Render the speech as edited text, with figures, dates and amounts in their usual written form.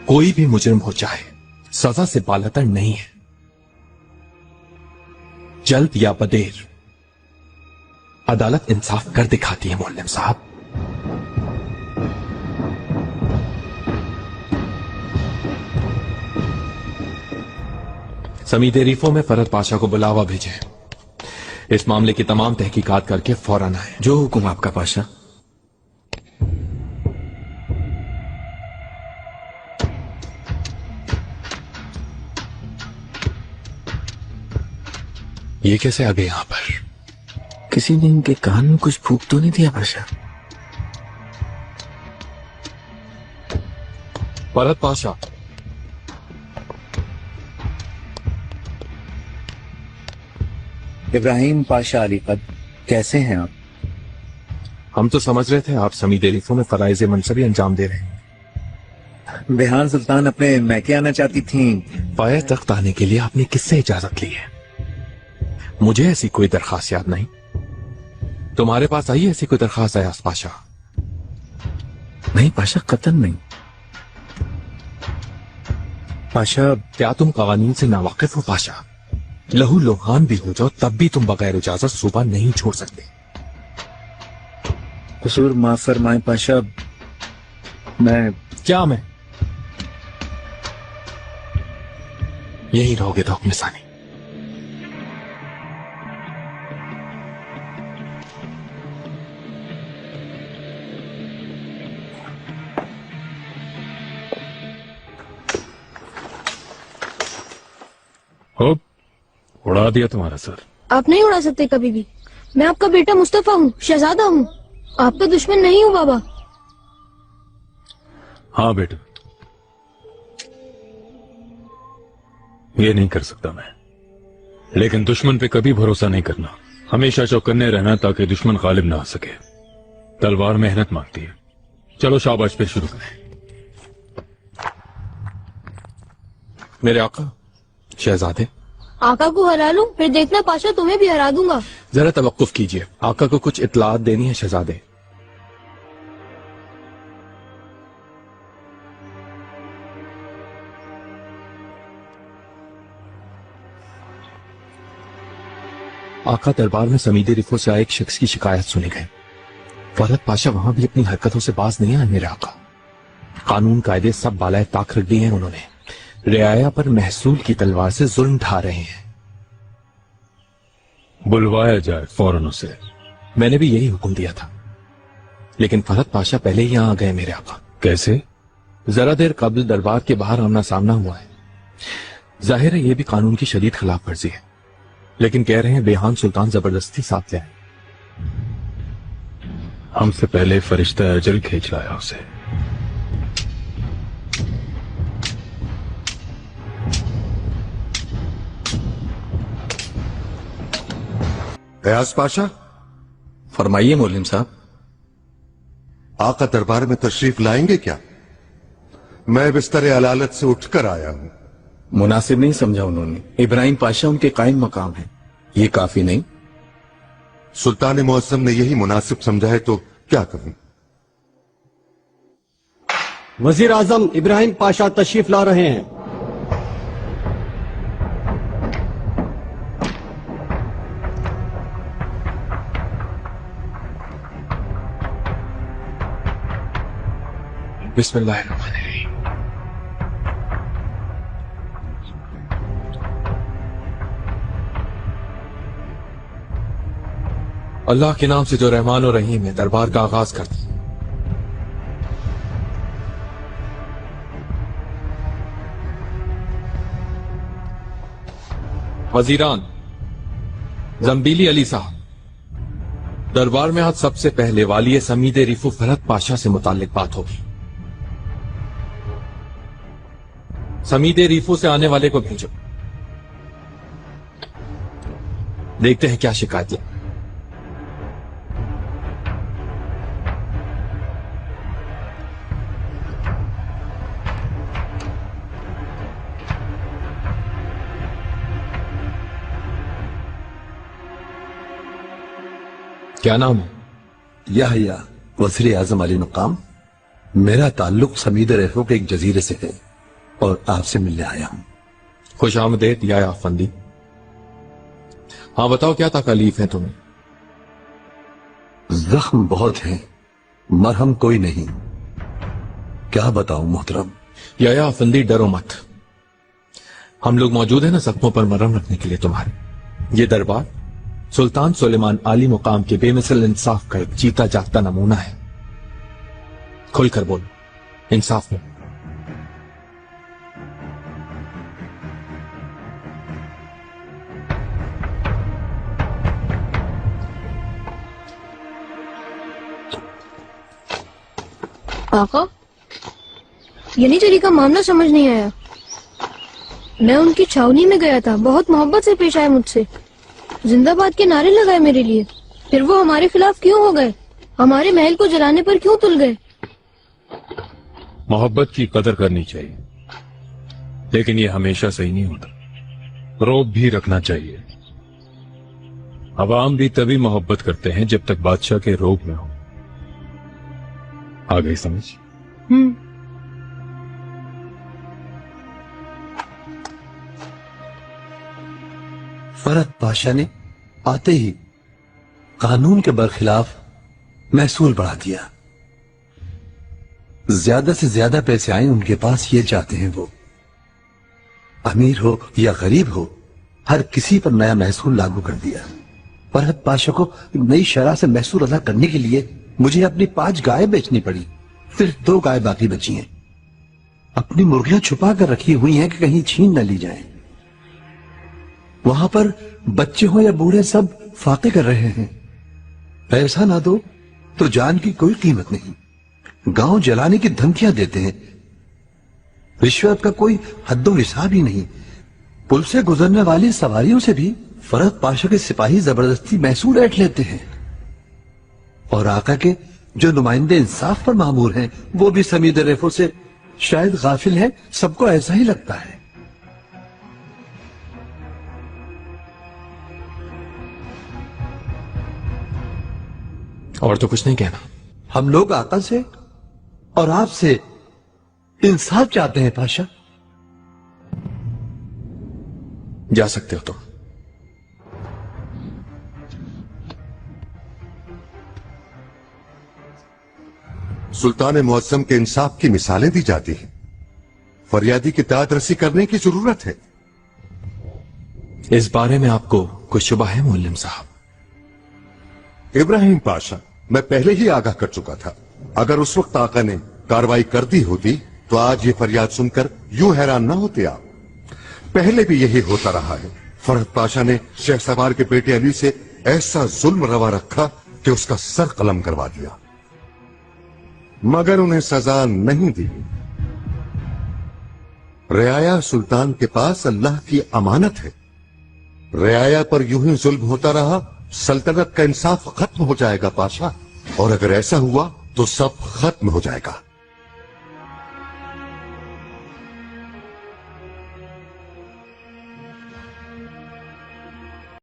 कोई भी मुजरिम हो चाहे सजा से बालतर नहीं है। जल्द या बदेर अदालत इंसाफ कर दिखाती है मोल्लम साहब। समीद रिफो में फरहद पाशा को बुलावा भेजे। इस मामले की तमाम तहकीकात करके फौरन आए। जो हुक्म आपका पाशा। ये कैसे आ गए यहां पर? किसी ने इनके कान में कुछ फूंक तो नहीं दिया पाशा? फरहद पाशा, इब्राहिम पाशा अलीकद, कैसे हैं आप? हम तो समझ रहे थे आप समीद रिफो में फराइज मनसबी अंजाम दे रहे हैं। बेहान सुल्तान अपने मैके आना चाहती थीं। पाए तख्त आने के लिए आपने किससे इजाजत ली है? मुझे ऐसी कोई दरखास्त याद नहीं। तुम्हारे पास आई ऐसी कोई दरखास्त है पाशा? नहीं पाशा, कतन नहीं। पाशा, क्या तुम कवानीन से नावाकिफ हो पाशा? लहू लुहान भी हो जाओ तब भी तुम बगैर इजाजत सूबा नहीं छोड़ सकते। कसूर माफ फरमाए पाशा। मैं यही रहोगे तो हुक्म सानी। उड़ा दिया तुम्हारा सर। आप नहीं उड़ा सकते कभी भी। मैं आपका बेटा मुस्तफा हूँ, शहजादा हूँ, आपका दुश्मन नहीं हूँ बाबा। हाँ बेटा, ये नहीं कर सकता मैं, लेकिन दुश्मन पे कभी भरोसा नहीं करना। हमेशा चौकन्ने रहना ताकि दुश्मन गालिब ना आ सके। तलवार मेहनत मांगती है। चलो शाबाश पे शुरू करें। मेरे आका शहजादे। आका को हरा लूं, फिर देखना पाशा तुम्हें भी हरा दूंगा। जरा तवक्कुफ कीजिए, आका को कुछ इत्तलात देनी है शहजादे। आका दरबार में समीद रिफो से आए एक शख्स की शिकायत सुनी गई। फरहद पाशा वहां भी अपनी हरकतों से बाज नहीं आए मेरे आका। कानून कायदे सब बालाए ताक रख दिए हैं उन्होंने। रियाया पर महसूल की तलवार से जुल्म ढा रहे हैं। बुलवाया जाए फौरन उसे। मैंने भी यही हुक्म दिया था, लेकिन फरहद पाशा पहले ही यहां आ गए मेरे आका। कैसे? जरा देर कबल दरबार के बाहर आमना सामना हुआ है। जाहिर है यह भी कानून की शदीद खिलाफ वर्जी है, लेकिन कह रहे हैं बेहान सुल्तान जबरदस्ती साथ ले आए। हमसे पहले फरिश्ता अजल खींच लाया उसे। गयास पाशा। फरमाइए मोलिम साहब। आका दरबार में तशरीफ लाएंगे क्या? मैं बिस्तर अलालत से उठकर आया हूं। मुनासिब नहीं समझा उन्होंने। इब्राहिम पाशा उनके कायम मकाम है, ये काफी नहीं। सुल्तान मुअज्जम ने यही मुनासिब समझा है तो क्या करूं? वजीर आजम इब्राहिम पाशा तशरीफ ला रहे हैं। बिस्मिल्लाहिर्रहमानिर्रहीम। अल्लाह के नाम से जो रहमान और रहीम है, दरबार का आगाज करते हैं। वजीरान, जंबीली अली साहब, दरबार में आज सबसे पहले वाली समीद रिफो फरहद पाशा से मुताल्लिक बात होगी। समीद रिफो से आने वाले को भेजो, देखते हैं क्या शिकायत है। क्या नाम है? याहिया, वज़ीर आज़म अली मुकाम। मेरा ताल्लुक समीद रिफो के एक जजीरे से है। और आपसे मिलने आया हूं। खुश आमदेद या अफंदी। हाँ बताओ, क्या तकलीफ है तुम्हें? जख्म बहुत हैं, मरहम कोई नहीं। क्या बताऊं मोहतरम। या अफंदी, डरो मत। हम लोग मौजूद हैं ना जख्मों पर मरहम रखने के लिए तुम्हारे। ये दरबार सुल्तान सुलेमान आली मुकाम के बेमिसल इंसाफ का एक जीता जागता नमूना है। खुलकर बोलो, इंसाफ में। आका, यनीचरी का मामला समझ नहीं आया। मैं उनकी छावनी में गया था, बहुत मोहब्बत से पेश आए मुझसे, जिंदाबाद के नारे लगाए मेरे लिए। फिर वो हमारे खिलाफ क्यों हो गए? हमारे महल को जलाने पर क्यों तुल गए? मोहब्बत की कदर करनी चाहिए, लेकिन ये हमेशा सही नहीं होता। रौब भी रखना चाहिए। अवाम भी तभी मोहब्बत करते हैं जब तक बादशाह के रौब में हो। आ गई समझ? फरहद पाशा ने आते ही कानून के बरखिलाफ महसूल बढ़ा दिया। ज्यादा से ज्यादा पैसे आए उनके पास, ये चाहते हैं वो। अमीर हो या गरीब हो, हर किसी पर नया महसूल लागू कर दिया। फरहद पाशा को नई शरह से महसूल अदा करने के लिए मुझे अपनी 5 गाय बेचनी पड़ी। सिर्फ 2 गाय बाकी बची हैं। अपनी मुर्गियां छुपा कर रखी हुई हैं कि कहीं छीन न ली जाएं। वहां पर बच्चे हो या बूढ़े सब फाके कर रहे हैं। पैसा ना दो तो जान की कोई कीमत नहीं। गांव जलाने की धमकियां देते हैं। रिश्वत का कोई हद्दो हिसाब ही नहीं। पुल से गुजरने वाली सवारियों से भी फरहद पाशा के सिपाही जबरदस्ती महसूल ऐंठ लेते हैं। और आका के जो नुमाइंदे इंसाफ पर मामूर हैं, वो भी समीद रेफो से शायद गाफिल है। सबको ऐसा ही लगता है। और तो कुछ नहीं कहना। हम लोग आका से और आपसे इंसाफ चाहते हैं पाशा। जा सकते हो तुम। सुल्तान मुअज्जम के इंसाफ की मिसालें दी जाती हैं। फरियादी की दादरसी करने की जरूरत है। इस बारे में आपको कुछ शुबा है मुअल्लिम साहब? इब्राहिम पाशा, मैं पहले ही आगाह कर चुका था। अगर उस वक्त आका ने कार्रवाई कर दी होती तो आज ये फरियाद सुनकर यूं हैरान ना होते आप। पहले भी यही होता रहा है। फरहद पाशा ने शहसवार के बेटे अली से ऐसा जुल्म रवा रखा कि उसका सर कलम करवा दिया, मगर उन्हें सजा नहीं दी। रियाया सुल्तान के पास अल्लाह की अमानत है। रियाया पर यूं ही जुल्म होता रहा, सल्तनत का इंसाफ खत्म हो जाएगा पाशा। और अगर ऐसा हुआ तो सब खत्म हो जाएगा।